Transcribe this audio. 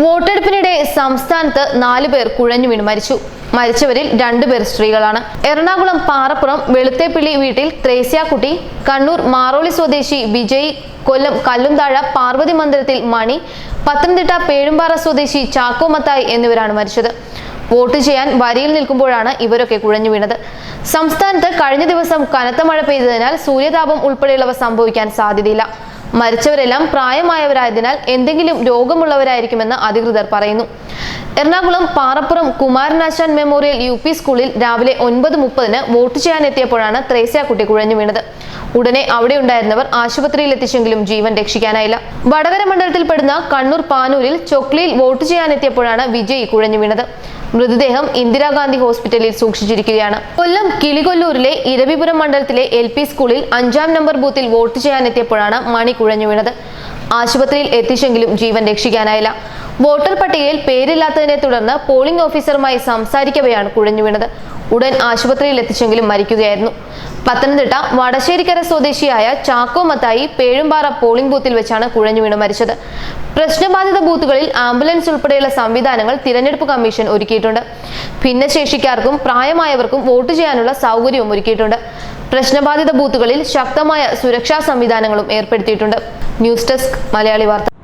വോട്ടെടുപ്പിനിടെ സംസ്ഥാനത്ത് 4 പേർ കുഴഞ്ഞു വീണ് മരിച്ചു. മരിച്ചവരിൽ 2 പേർ സ്ത്രീകളാണ്. എറണാകുളം പാറപ്പുറം വെളുത്തേപ്പിള്ളി വീട്ടിൽ ത്രേസ്യാക്കുട്ടി, കണ്ണൂർ മാറോളി സ്വദേശി വിജയ്, കൊല്ലം കല്ലുംതാഴ പാർവതി മന്ദിരത്തിൽ മണി, പത്തനംതിട്ട പേഴുംപാറ സ്വദേശി ചാക്കോ മത്തായി എന്നിവരാണ് മരിച്ചത്. വോട്ട് ചെയ്യാൻ വരിയിൽ നിൽക്കുമ്പോഴാണ് ഇവരൊക്കെ കുഴഞ്ഞു വീണത്. സംസ്ഥാനത്ത് കഴിഞ്ഞ ദിവസം കനത്ത മഴ പെയ്തതിനാൽ സൂര്യതാപം ഉൾപ്പെടെയുള്ളവ സംഭവിക്കാൻ സാധ്യതയില്ല. മരിച്ചവരെല്ലാം പ്രായമായവരായതിനാൽ എന്തെങ്കിലും രോഗമുള്ളവരായിരിക്കുമെന്ന് അധികൃതർ പറയുന്നു. എറണാകുളം പാറപ്പുറം കുമാരനാശാൻ മെമ്മോറിയൽ UP സ്കൂളിൽ രാവിലെ 9:30 വോട്ട് ചെയ്യാനെത്തിയപ്പോഴാണ് ത്രേസ്യാക്കുട്ടി കുഴഞ്ഞു വീണത്. ഉടനെ അവിടെ ഉണ്ടായിരുന്നവർ ആശുപത്രിയിൽ എത്തിച്ചെങ്കിലും ജീവൻ രക്ഷിക്കാനായില്ല. വടകര മണ്ഡലത്തിൽപ്പെടുന്ന കണ്ണൂർ പാനൂരിൽ ചൊക്ലിയിൽ വോട്ട് ചെയ്യാനെത്തിയപ്പോഴാണ് വിജയ് കുഴഞ്ഞു വീണത്. മൃതദേഹം ഇന്ദിരാഗാന്ധി ഹോസ്പിറ്റലിൽ സൂക്ഷിച്ചിരിക്കുകയാണ്. കൊല്ലം കിളികൊല്ലൂരിലെ ഇരവിപുരം മണ്ഡലത്തിലെ LP സ്കൂളിൽ 5-ാം നമ്പർ ബൂത്തിൽ വോട്ട് ചെയ്യാനെത്തിയപ്പോഴാണ് മണി കുഴഞ്ഞു വീണത്. ആശുപത്രിയിൽ എത്തിച്ചെങ്കിലും ജീവൻ രക്ഷിക്കാനായില്ല. വോട്ടർ പട്ടികയിൽ പേരില്ലാത്തതിനെ തുടർന്ന് പോളിംഗ് ഓഫീസറുമായി സംസാരിക്കവെയാണ് കുഴഞ്ഞു വീണത്. ഉടൻ ആശുപത്രിയിൽ എത്തിച്ചെങ്കിലും മരിക്കുകയായിരുന്നു. പത്തനംതിട്ട വടശ്ശേരിക്കര സ്വദേശിയായ ചാക്കോ മത്തായി പേഴുംപാറ പോളിംഗ് ബൂത്തിൽ വെച്ചാണ് കുഴഞ്ഞു വീണ് മരിച്ചത്. പ്രശ്നബാധിത ബൂത്തുകളിൽ ആംബുലൻസ് ഉൾപ്പെടെയുള്ള സംവിധാനങ്ങൾ തിരഞ്ഞെടുപ്പ് കമ്മീഷൻ ഒരുക്കിയിട്ടുണ്ട്. ഭിന്നശേഷിക്കാർക്കും പ്രായമായവർക്കും വോട്ട് ചെയ്യാനുള്ള സൗകര്യവും ഒരുക്കിയിട്ടുണ്ട്. പ്രശ്നബാധിത ബൂത്തുകളിൽ ശക്തമായ സുരക്ഷാ സംവിധാനങ്ങളും ഏർപ്പെടുത്തിയിട്ടുണ്ട്. ന്യൂസ് ഡെസ്ക് മലയാളി വാർത്ത.